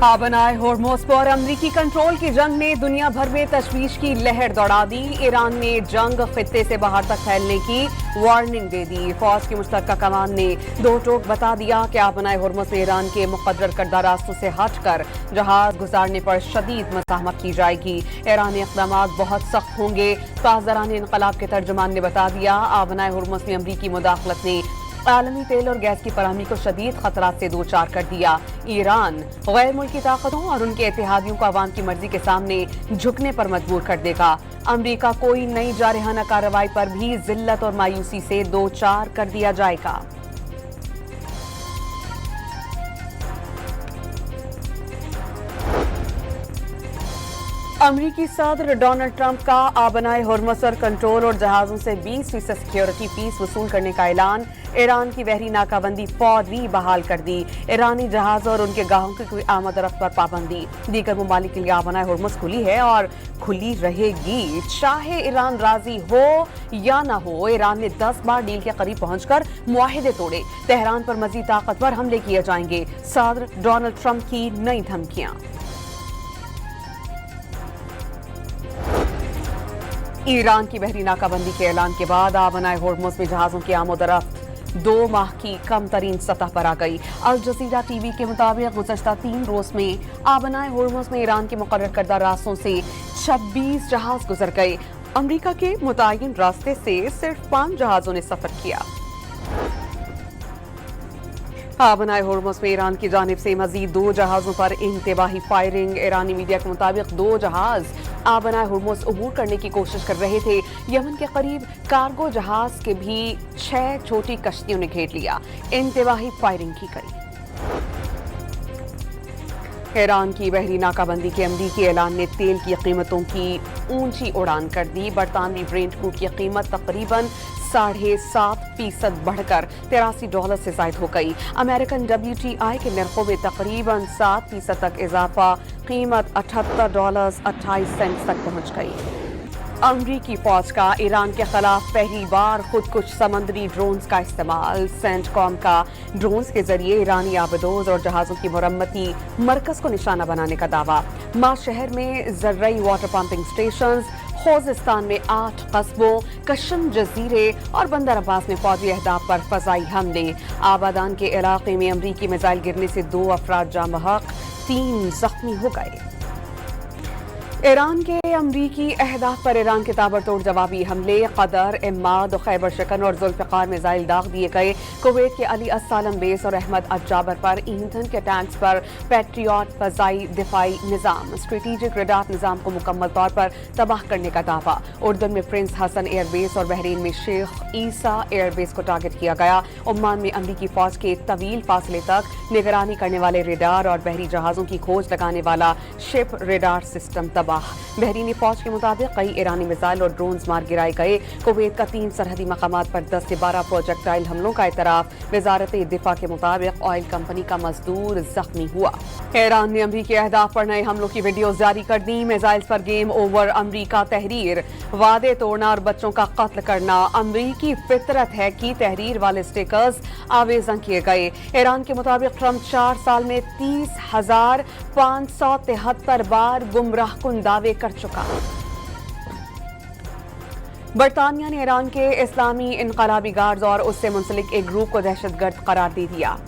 आबनाए Hormuz पर अमरीकी control की जंग ने दुनिया भर में तशवीश की लहर दौड़ा दी। ईरान ने जंग खित्ते से बाहर तक फैलने की वार्निंग दे दी। फौज की मुश्तरका कमान ने दो टोक बता दिया कि आबनाए होर्मुज़ में ईरान के मुक़र्रर करदा रास्तों से हटकर जहाज गुजारने पर शदीद मज़ाहमत की जाएगी। ईरानी इक़दामात बहुत सख्त होंगे। पासदारान इनक़लाब के तर्जुमान ने बता दिया, आबनाए होर्मुज़ में अमरीकी मुदाखलत ने आलमी तेल और गैस की फराहमी को शदीद खतरात से दो चार कर दिया। ईरान गैर मुल्की ताकतों और उनके इत्तेहादियों को अवाम की मर्जी के सामने झुकने पर मजबूर कर देगा। अमरीका कोई नई जारहाना कार्रवाई पर भी जिल्लत और मायूसी से दो चार कर दिया जाएगा। अमरीकी सदर डोनाल्ड ट्रंप का आबनाए होर्मुज़ पर कंट्रोल और जहाज़ों से 20% सिक्योरिटी फीस वसूल करने का ऐलान। ईरान की बहरी नाकाबंदी फौरी बहाल कर दी। ईरानी जहाज़ और उनके गाहों की आमद रफ्त पर पाबंदी। दीगर ममालिक के लिए आबनाए होर्मुज़ खुली है और खुली रहेगी, चाहे ईरान राजी हो या ना हो। ईरान ने 10 बार डील के करीब पहुंचकर मुआहिदे तोड़े। तेहरान पर मजीद ताकतवर हमले किए जाएंगे। सदर डोनाल्ड ट्रंप की नई धमकियां। ईरान की बहरी नाकाबंदी के ऐलान के बाद आबनाए होर्मुज़ में जहाज़ों की आमद-ओ-रफ्त 2 माह की कम तरीन सतह पर आ गई। अल जज़ीरा टीवी के मुताबिक गुज़श्ता 3 रोज़ में आबनाए होर्मुज़ में ईरान के मुक़र्रर करदा रास्तों से 26 जहाज़ गुजर गए। अमरीका के मुतय्यन रास्ते से सिर्फ 5 जहाज़ों ने सफ़र किया। आबनाए होर्मुज़ में ईरान की जानिब से मजीद 2 जहाज़ों पर इंतबाही फायरिंग। ईरानी मीडिया के मुताबिक 2 जहाज़ आबनाए होर्मुज़ अबूर करने की कोशिश कर रहे थे। यमन के करीब कार्गो जहाज़ के भी 6 छोटी कश्तियों ने घेर लिया। इंतबाही फायरिंग की गई। ईरान की बहरी नाकाबंदी के अमरीकी ऐलान ने तेल की कीमतों की ऊंची उड़ान कर दी। बरतानवी ब्रेंट क्रूड की कीमत तकरीबन 7.5% बढ़कर $83 से ज़ायद हो गई। अमेरिकन WTI के नरखों में तकरीबन 7% तक इजाफा, कीमत $78.28 तक पहुंच गई। अमरीकी फौज का ईरान के खिलाफ पहली बार खुदकुश समंदरी ड्रोन्स का इस्तेमाल। सेंटकॉम का ड्रोन्स के जरिए ईरानी आबदोज और जहाज़ों की मुरम्मती मरकज को निशाना बनाने का दावा। माँ शहर में ज़र्रई वाटर पंपिंग स्टेशन, खोजिस्तान में 8 कस्बों, कशम जजीरे और बंदर अब्बास में फौजी अहदाफ पर फजाई हमले। आबादान के इलाके में अमरीकी मिसाइल गिरने से 2 अफराद जाँ बहक, 3 जख्मी हो गए। ईरान के अमरीकी अहदाफ पर ईरान के ताबड़तोड़ जवाबी हमले। कदर, इम्माद, खैबर शिकन और जुल्फ़िकार मिसाइल दाग दिए गए। कुवैत के अली अस्सालम बेस और अहमद अजाबर पर ईंधन के टैंक्स पर पैट्रियट फजाई दिफाई निज़ाम। स्ट्रेटेजिक रडार निज़ाम को मुकम्मल तौर पर तबाह करने का दावा। उर्दन में प्रिंस हसन एयरबेस और बहरीन में शेख ईसा एयरबेस को टारगेट किया गया। ओमान में अमरीकी फौज के तवील फासले तक निगरानी करने वाले रडार और बहरी जहाज़ों की खोज लगाने वाला शिप रडार सिस्टम तबाह। बहरीनी फौज के मुताबिक कई ईरानी मिसाइल और ड्रोन्स मार गिराए गए। कुवैत का 3 सरहदी मकामात पर 10 से 12 प्रोजेक्टाइल हमलों का इतराफ। वजारत दिफा के मुताबिक ऑयल कंपनी का मजदूर जख्मी हुआ। ईरान ने अमरीकी अहदाफ पर नए हमलों की वीडियो जारी कर दी। मिसाइल्स पर गेम ओवर, अमरीका तहरीर, वादे तोड़ना और बच्चों का कत्ल करना अमरीकी फितरत है की तहरीर वाले स्टिकर्स आवेज़न किए गए। ईरान के मुताबिक ट्रंप 4 साल में 30,573 बार गुमराह कुन दावे कर चुका। बरतानिया ने ईरान के इस्लामी इनकलाबी गार्ड्स और उससे मुंसलिक एक ग्रुप को दहशतगर्द करार दे दिया।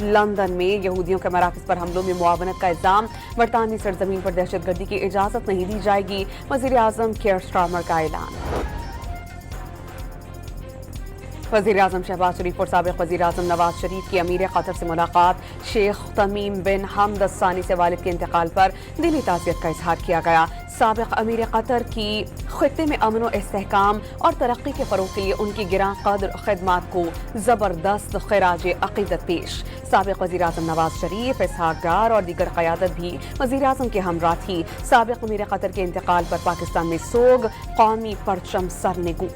लंदन में यहूदियों के मराकज़ पर हमलों में मुआवनत का इल्जाम। बरतानवी सरजमीन पर दहशतगर्दी की इजाज़त नहीं दी जाएगी। वज़ीर आज़म कियर स्टारमर का ऐलान। वज़ीर आज़म शहबाज शरीफ और साबिक़ वज़ीर आज़म नवाज शरीफ की अमीर कतर से मुलाकात। शेख तमीम बिन हमद अस्सानी से वालिद के इंतकाल पर दिली ताज़ियत का इजहार किया गया। साबिक़ अमीर कतर की खित्ते में अमन व इस्तेहकाम और तरक्की के फ़रोग़ के लिए उनकी गिरां क़द्र ख़िदमात को ज़बरदस्त ख़िराज अक़ीदत पेश। साबिक़ वज़ीर आज़म नवाज शरीफ, इसहाक़ डार और दीगर क़यादत भी वज़ीर आज़म के हमरा थी। साबिक़ अमीर कतर के इंतकाल पर पाकिस्तान में सोग, कौमी परचम सरनेगू।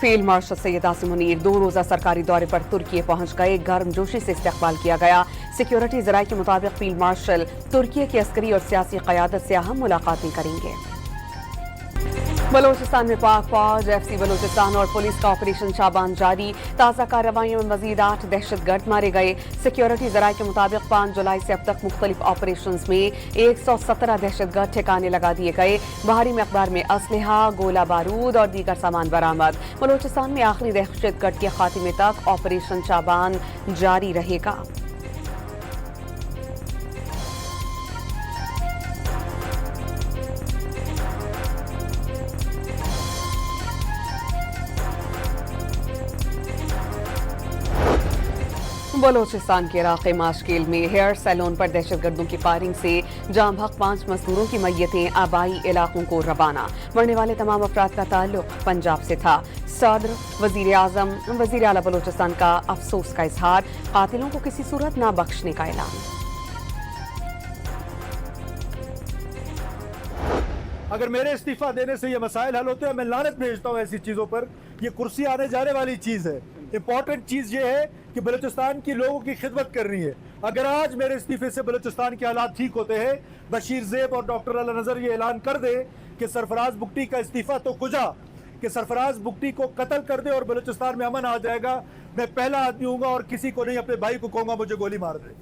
फील्ड मार्शल सैयद आसिम मुनीर 2 रोज़ा सरकारी दौरे पर तुर्की पहुंच गए। गर्मजोशी से इस्तकबाल किया गया। सिक्योरिटी ज़राए के मुताबिक फील्ड मार्शल तुर्की की अस्करी और सियासी क़यादत से अहम मुलाकातें करेंगे। बलोचिस्तान में पाक फौज, एफसी बलोचिस्तान और पुलिस का ऑपरेशन शाबान जारी। ताज़ा कार्रवाइयों में मजीद 8 दहशतगर्द मारे गए। सिक्योरिटी जराये के मुताबिक 5 जुलाई से अब तक मुख्तलिफ ऑपरेशन में 117 दहशतगर्द ठिकाने लगा दिए गए। भारी मकदार में असलहा, गोला बारूद और दीगर सामान बरामद। बलोचिस्तान में आखिरी दहशतगर्द के खात्मे तक ऑपरेशन शाबान जारी रहेगा। बलोचिस्तान के इलाके माशकेल में हेयर सैलून पर दहशतगर्दों की फायरिंग से जाम भग 5 मजदूरों की मैयतें आबाई इलाकों को रवाना। मरने वाले तमाम अफराद का ताल्लुक पंजाब से था। सदर, वजीर आजम, वजीर आला बलोचिस्तान का अफसोस का इजहार। कातिलों को किसी सूरत ना बख्शने का ऐलान। अगर मेरे इस्तीफा देने से ये मसाइल हल होते हैं, मैं लानत भेजता हूँ ऐसी चीज़ों पर। ये कुर्सी आने जाने वाली चीज़ है। इंपॉर्टेंट चीज़ ये है कि बलूचिस्तान की लोगों की खिदमत करनी है। अगर आज मेरे इस्तीफे से बलूचिस्तान के हालात ठीक होते हैं, बशीर ज़ेब और डॉक्टर अला नज़र ये ऐलान कर दे कि सरफराज बुगटी का इस्तीफा तो कुजा, कि सरफराज बुगटी को कत्ल कर दे और बलूचिस्तान में अमन आ जाएगा, मैं पहला आदमी हूँगा और किसी को नहीं अपने भाई को कहूँगा मुझे गोली मार दे।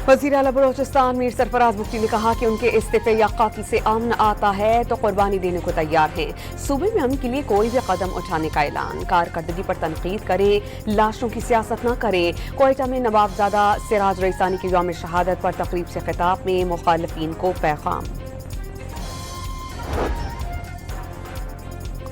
वज़ीर आला बलोचिस्तान मीर सरफराज बुगटी ने कहा कि उनके इस्तीफे या कातिल से अमन आता है तो कुर्बानी देने को तैयार हैं। सूबे में अमन के लिए कोई भी कदम उठाने का ऐलान। कारकर्दगी पर तनकीद करे, लाशों की सियासत न करे। कोयटा में नवाबजादा सिराज रईसानी की यौम शहादत पर तकरीब से खिताब में मुखालिफिन को पैगाम।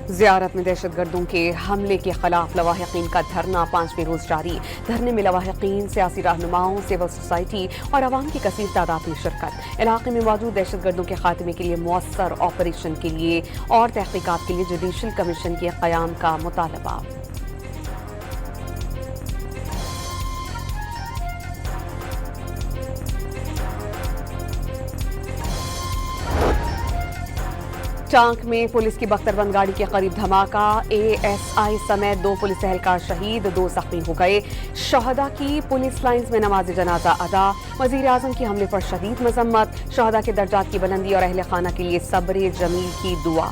ज़ियारत में दहशतगर्दों के हमले के खिलाफ लवाहिकीन का धरना 5वें रोज जारी। धरने में लवाहिकीन, सियासी रहनुमाओं, सिविल सोसाइटी और आवाम की कसीर तादाद में शिरकत। इलाके में मौजूद दहशतगर्दों के खात्मे के लिए मौसर ऑपरेशन के लिए और तहकीकात के लिए जुडिशल कमीशन के क़याम का मुतालबा। टांक में पुलिस की बख्तरबंद गाड़ी के करीब धमाका। एएसआई समेत 2 पुलिस एहलकार शहीद, 2 जख्मी हो गए। शहदा की पुलिस लाइंस में नमाज जनाजा अदा। वजीर आजम की हमले पर शदीद मजम्मत। शहदा के दर्जात की बुलंदी और अहले खाना के लिए सब्र जमील की दुआ।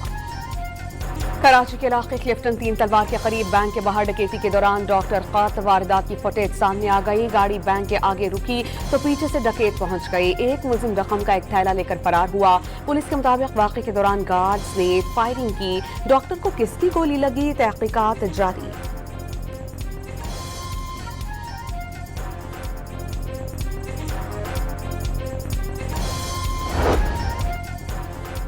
कराची के इलाके क्लिफ्टन 3 तलवार के करीब बैंक के बाहर डकैती के दौरान डॉक्टर कात वारदात की फुटेज सामने आ गई। गाड़ी बैंक के आगे रुकी तो पीछे से डकैत पहुंच गए। एक मुलजिम रकम का एक थैला लेकर फरार हुआ। पुलिस के मुताबिक वाक़े के दौरान गार्ड्स ने फायरिंग की। डॉक्टर को किसकी गोली लगी, तहकीकात जारी।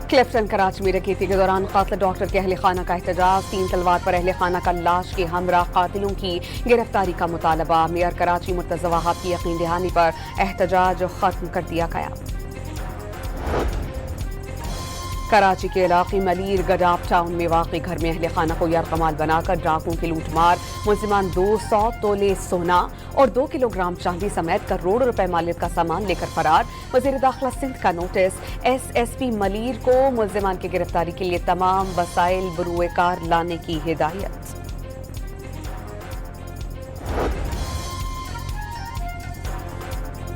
क्लिफ्टन कराची में डकैती के दौरान कातिल डॉक्टर के अहले खाना का एहतजाज। 3 तलवार पर अहले खाना का लाश के हमरा कातिलों की गिरफ्तारी का मुतालबा। मेयर कराची मुर्तज़ा वहाब की यकीन दहानी पर एहतजाज खत्म कर दिया गया। कराची के इलाके मलीर गडाप टाउन में वाक़ई घर में अहले खाना को यारकमाल बनाकर डाकुओं की लूटमार। मुलजिमान 200 तोले सोना और 2 किलोग्राम चांदी समेत करोड़ों रुपए मालियत का सामान लेकर फरार। वज़ीर दाखिला सिंध का नोटिस। एसएसपी मलीर को मुलजिमान की गिरफ्तारी के लिए तमाम वसाइल बरूए कार लाने की हिदायत।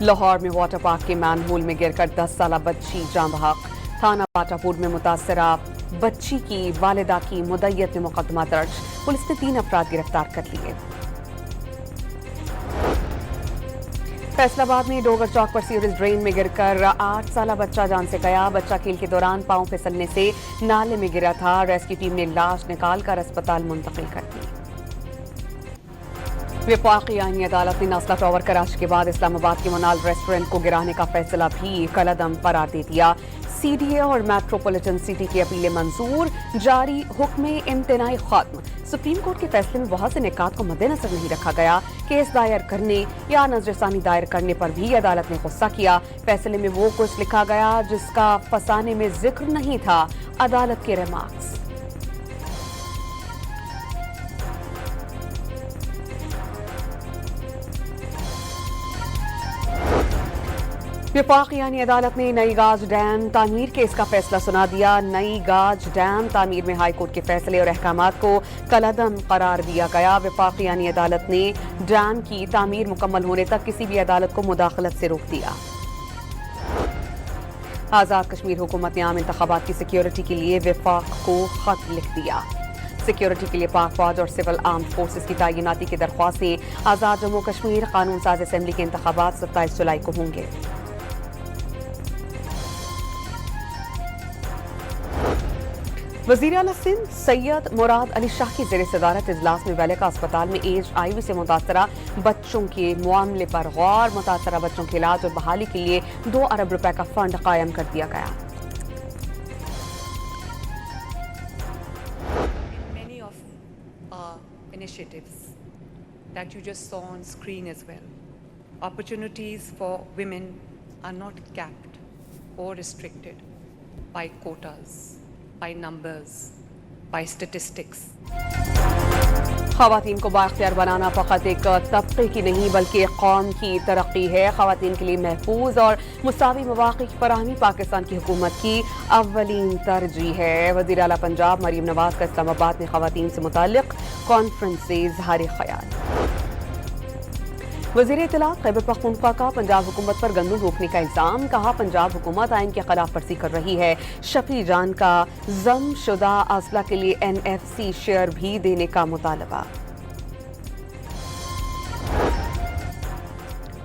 लाहौर में वाटर पार्क के मैनहोल में गिरकर 10 साला बच्ची जाँ बहक। थाना पाटापुर में मुतासरा बच्ची की वालिदा की मुद्दत में मुकदमा दर्ज। पुलिस ने 3 अफराद गिरफ्तार कर लिए। फैसलाबाद में डोगर चौक पर सीवरेज ड्रेन में गिरकर 8 साला बच्चा जान से गया। बच्चा खेल के दौरान पांव फिसलने से नाले में गिरा था। रेस्क्यू टीम ने लाश निकालकर अस्पताल मुंतकिल कर दी। वफाकी आईनी अदालत ने नासला टावर कराची के बाद इस्लामाबाद के मोनाल रेस्टोरेंट को गिराने का फैसला भी कलअदम करार दे दिया। सीडीए और मेट्रोपॉलिटन सिटी की अपीलें मंजूर। जारी हुक्म इम्तनाई खत्म। सुप्रीम कोर्ट के फैसले में बहुत से निकात को मद्देनजर नहीं रखा गया। केस दायर करने या नजरसानी दायर करने पर भी अदालत ने गुस्सा किया। फैसले में वो कुछ लिखा गया जिसका फसाने में जिक्र नहीं था। अदालत के रिमार्क्स। वफाकी यानी अदालत ने नई गाज डैम तामीर केस का फैसला सुना दिया। नई गाज डैम तामीर में हाई कोर्ट के फैसले और अहकामात को कलअदम करार दिया गया। वफाकी यानी अदालत ने डैम की तामीर मुकम्मल होने तक किसी भी अदालत को मुदाखलत से रोक दिया। आज़ाद कश्मीर हुकूमत ने आम इंतखाबात की सिक्योरिटी के लिए वफाक को खत लिख दिया। सिक्योरिटी के लिए पाक फौज और सिविल आर्म्ड फोर्सेस की तैनाती की दरख्वास्तें। आज़ाद जम्मू कश्मीर कानून साज असेंबली के इंतखाबात 27 जुलाई को होंगे। वज़ीर आला सिंध सैयद मुराद अली शाह की ज़ेर सदारत इजलास में वेलिका अस्पताल में HIV से मुतासरा बच्चों के मामले पर गौर। मुतासरा बच्चों के इलाज और बहाली के लिए 2 अरब रुपए का फंड कायम कर दिया गया। Many of our initiatives that you just saw on screen as well, opportunities for women are not capped or restricted by quotas, by numbers, by statistics. ख़वातीन को बाख्तियार बनाना फ़कत एक तबके की नहीं बल्कि कौम की तरक्की है। ख़वातीन के लिए महफूज और मुसावी मौक़े की फराहमी पाकिस्तान की हुकूमत की अव्वलीन तरजीह है। वज़ीर आला पंजाब मरीम नवाज का इस्लामाबाद में ख़वातीन से मुताल्लिक़ कॉन्फ्रेंस से इज़हार ख़याल। वज़ीर इत्तलाअ खैबर पख्तूनख्वा का पंजाब हुकूमत पर गंदम रोकने का इल्ज़ाम। कहा पंजाब हुकूमत आइन की खिलाफ वर्जी कर रही है। शफी जान का जम शुदा असला के लिए NFC शेयर भी देने का मुतालबा।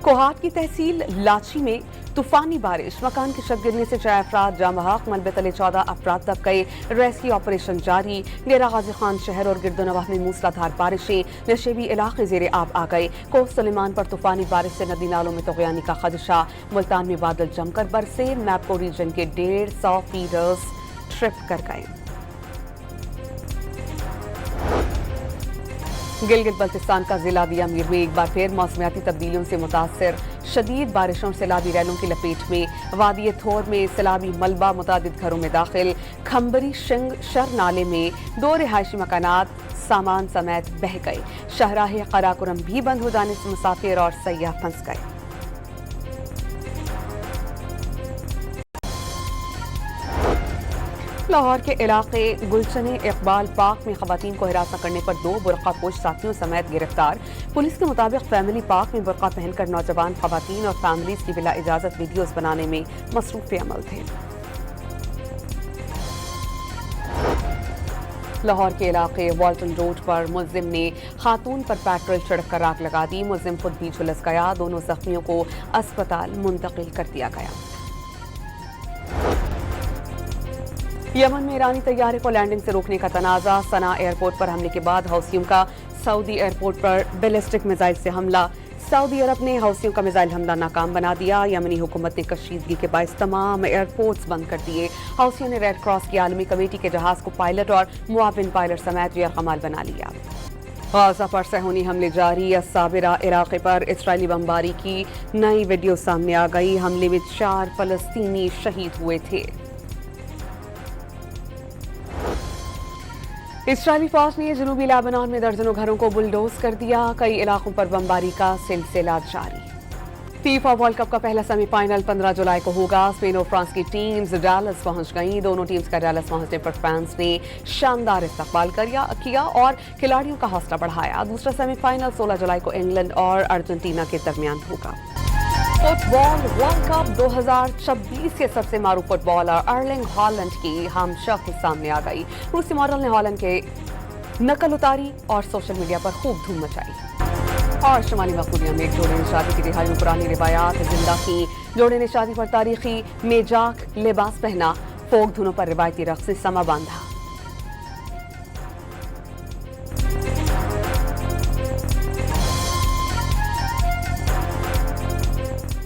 कोहाट की तहसील लाची में तूफानी बारिश, मकान की छत गिरने से 4 अफराद जाँ बहक, मलबे तले 14 अफराद दब गए। रेस्क्यू ऑपरेशन जारी। डेरा गाजी खान शहर और गिरदोनवाह में मूसलाधार बारिशें, नशेबी इलाके ज़ेरे आब आ गए। कोह सुलेमान पर तूफानी बारिश से नदी नालों में तग़यानी का खदशा। मुल्तान में बादल जमकर बरसे। मैपको रीजन के 150 फीडर्स ट्रिप कर गए। गिलगित बल्तिस्तान का जिला दिया मीर में एक बार फिर मौसमियाती तब्दीलियों से मुतासर। शदीद बारिशों और सैलाबी रैलों की लपेट में वादी थोर में सैलाबी मलबा मुतादिद घरों में दाखिल। खंबरी शिंग शर नाले में 2 रिहायशी मकानात सामान समेत बह गए। शहराह कराकुरम भी बंद हो जाने से मुसाफिर और सयाह फंस गए। लाहौर के इलाके गुलशन इकबाल पार्क में खवातीन को हिरासत करने पर 2 बुरका पोश साथियों समेत गिरफ्तार। पुलिस के मुताबिक फैमिली पार्क में बुरका पहनकर नौजवान खवातीन और फैमिलीज की बिला इजाजत वीडियोस बनाने में मसरूफ अमल थे। लाहौर के इलाके वाल्टन रोड पर मुल्जिम ने खातून पर पेट्रोल छिड़क कर आग लगा दी। मुल्जिम खुद भी झुलस गया। दोनों जख्मियों को अस्पताल मुंतकिल कर दिया गया। यमन में ईरानी तैयारे को लैंडिंग से रोकने का तनाज़ा। सना एयरपोर्ट पर हमले के बाद हौसियों का सऊदी एयरपोर्ट पर बैलिस्टिक मिसाइल से हमला। सऊदी अरब ने हौसियों का मिसाइल हमला नाकाम बना दिया। यमनी हुकूमत ने कशीदगी के बायस तमाम एयरपोर्ट्स बंद कर दिए। हौसियों ने रेड क्रॉस की आलमी कमेटी के जहाज को पायलट और मुआविन पायलट समेत यरगमाल बना लिया। गाज़ा पर सहूनी हमले जारी। साबिरा इलाके पर इजरायली बमबारी की नई वीडियो सामने आ गई। हमले में 4 फलस्तीनी शहीद हुए थे। इजरायली फौज ने जनूबी लेबनान में दर्जनों घरों को बुलडोज कर दिया। कई इलाकों पर बमबारी का सिलसिला जारी। फीफा वर्ल्ड कप का पहला सेमीफाइनल 15 जुलाई को होगा। स्पेन और फ्रांस की टीम्स डालस पहुंच गईं। दोनों टीम्स का डालस पहुंचने पर फैंस ने शानदार इस्तकबाल किया और खिलाड़ियों का हौसला बढ़ाया। दूसरा सेमीफाइनल 16 जुलाई को इंग्लैंड और अर्जेंटीना के दरमियान होगा। फुटबॉल वर्ल्ड कप 2026 के सबसे मारूफ फुटबॉलर अर्लिंग हॉलैंड की हमशक्ल सामने आ गई। रूसी मॉडल ने हॉलैंड के नकल उतारी और सोशल मीडिया पर खूब धूम मचाई। और शुमाली मकबूलिया में एक जोड़े ने शादी की रिहाई में पुरानी रिवायात जिंदा की। जोड़े ने शादी पर तारीखी मेजाक लिबास पहना। फोक धुनों पर रिवायती रक्स से समा बांधा।